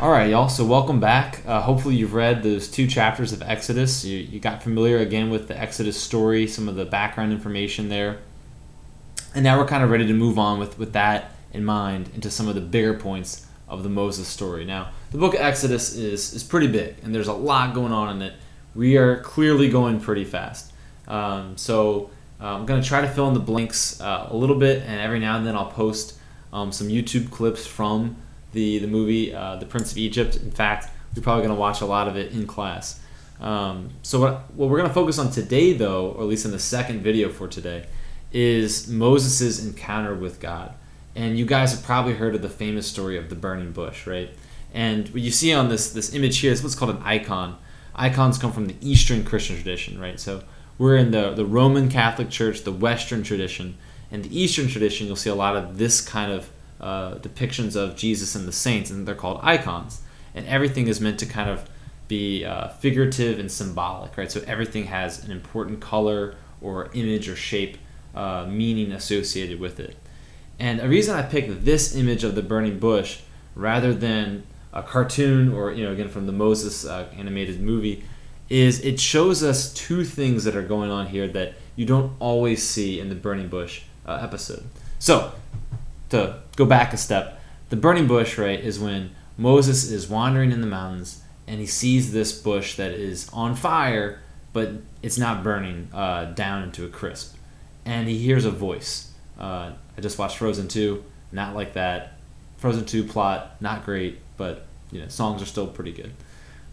All right, y'all. So welcome back. Hopefully you've read those two chapters of Exodus. You got familiar again with the Exodus story, some of the background information there. And now we're kind of ready to move on with that in mind into some of the bigger points of the Moses story. Now, the book of Exodus is pretty big, and there's a lot going on in it. We are clearly going pretty fast. I'm going to try to fill in the blanks a little bit, and every now and then I'll post some YouTube clips from the movie The Prince of Egypt. In fact, we're probably going to watch a lot of it in class. What we're going to focus on today, though, or at least in the second video for today, is Moses' encounter with God. And you guys have probably heard of the famous story of the burning bush, right? And what you see on this image here is what's called an icon. Icons come from the Eastern Christian tradition, right? So we're in the Roman Catholic Church, the Western tradition. And the Eastern tradition, you'll see a lot of this kind of depictions of Jesus and the saints, and they're called icons. And everything is meant to kind of be figurative and symbolic, right? So everything has an important color or image or shape, meaning associated with it. And a reason I picked this image of the burning bush rather than a cartoon or, again, from the Moses animated movie is it shows us two things that are going on here that you don't always see in the burning bush episode. So, to go back a step, the burning bush, right, is when Moses is wandering in the mountains and he sees this bush that is on fire, but it's not burning down into a crisp. And he hears a voice. I just watched Frozen 2, not like that. Frozen 2 plot, not great, but songs are still pretty good.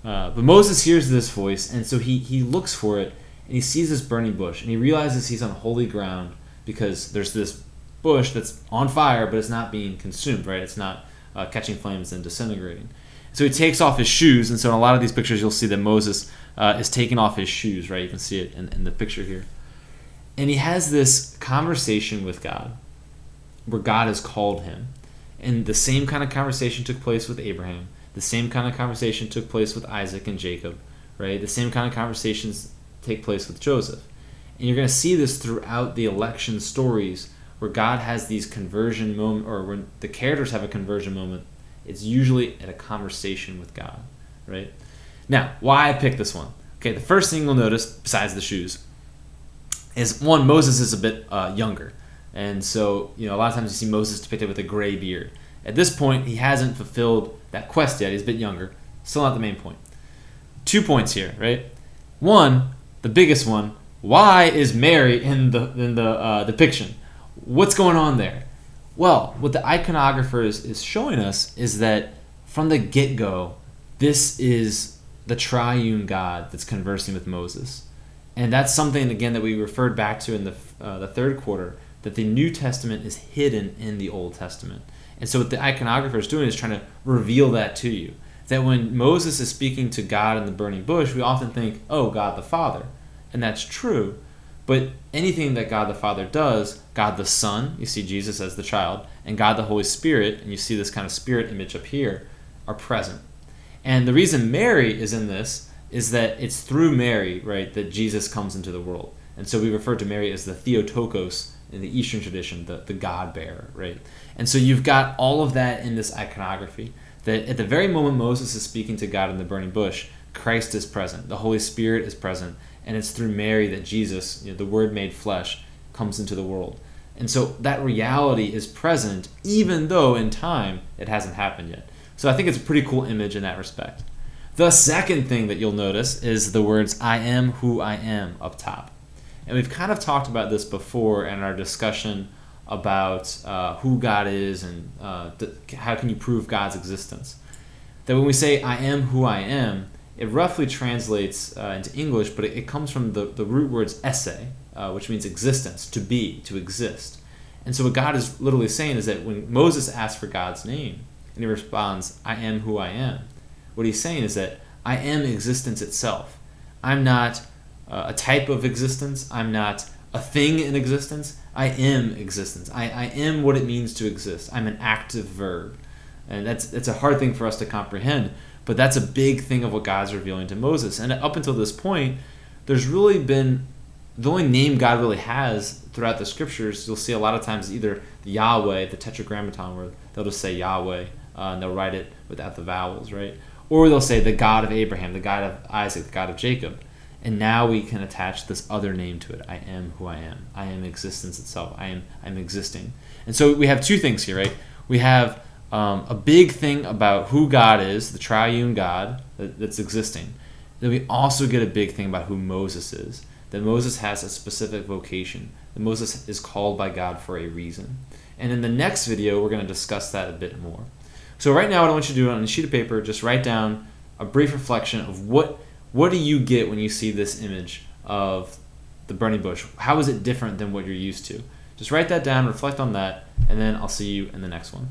But Moses hears this voice, and so he looks for it, and he sees this burning bush, and he realizes he's on holy ground because there's this bush that's on fire, but it's not being consumed, right? It's not catching flames and disintegrating. So he takes off his shoes, and so in a lot of these pictures, you'll see that Moses is taking off his shoes, right? You can see it in the picture here. And he has this conversation with God, where God has called him. And the same kind of conversation took place with Abraham. The same kind of conversation took place with Isaac and Jacob, right? The same kind of conversations take place with Joseph. And you're going to see this throughout the election stories where God has these conversion moments, or when the characters have a conversion moment, it's usually at a conversation with God, right? Now, why I picked this one. Okay, the first thing you'll notice, besides the shoes, is one, Moses is a bit younger. And so, a lot of times you see Moses depicted with a gray beard. At this point, he hasn't fulfilled that quest yet. He's a bit younger. Still not the main point. 2 points here, right? One, the biggest one, why is Mary in the depiction? What's going on there? Well, what the iconographer is showing us is that from the get-go, this is the triune God that's conversing with Moses. And that's something, again, that we referred back to in the third quarter, that the New Testament is hidden in the Old Testament. And so what the iconographer is doing is trying to reveal that to you. That when Moses is speaking to God in the burning bush, we often think, oh, God the Father. And that's true. But anything that God the Father does, God the Son, you see Jesus as the child, and God the Holy Spirit, and you see this kind of spirit image up here, are present. And the reason Mary is in this is that it's through Mary, right, that Jesus comes into the world. And so we refer to Mary as the Theotokos in the Eastern tradition, the God-bearer, right? And so you've got all of that in this iconography, that at the very moment Moses is speaking to God in the burning bush, Christ is present, the Holy Spirit is present, and it's through Mary that Jesus, the Word made flesh, comes into the world. And so that reality is present, even though in time it hasn't happened yet. So I think it's a pretty cool image in that respect. The second thing that you'll notice is the words, I am who I am, up top. And we've kind of talked about this before in our discussion about who God is and how can you prove God's existence. That when we say, I am who I am, it roughly translates into English, but it comes from the root words esse, which means existence, to be, to exist. And so what God is literally saying is that when Moses asks for God's name, and he responds, I am who I am, what he's saying is that I am existence itself. I'm not a type of existence. I'm not a thing in existence. I am existence. I am what it means to exist. I'm an active verb. And that's a hard thing for us to comprehend, but that's a big thing of what God's revealing to Moses. And up until this point, there's really been, the only name God really has throughout the scriptures, you'll see a lot of times either Yahweh, the Tetragrammaton, where they'll just say Yahweh, and they'll write it without the vowels, right? Or they'll say the God of Abraham, the God of Isaac, the God of Jacob. And now we can attach this other name to it. I am who I am. I am existence itself. I'm existing. And so we have two things here, right? We have a big thing about who God is, the triune God that's existing. Then we also get a big thing about who Moses is. That Moses has a specific vocation. That Moses is called by God for a reason. And in the next video, we're going to discuss that a bit more. So right now, what I want you to do on a sheet of paper, just write down a brief reflection of what do you get when you see this image of the burning bush? How is it different than what you're used to? Just write that down, reflect on that, and then I'll see you in the next one.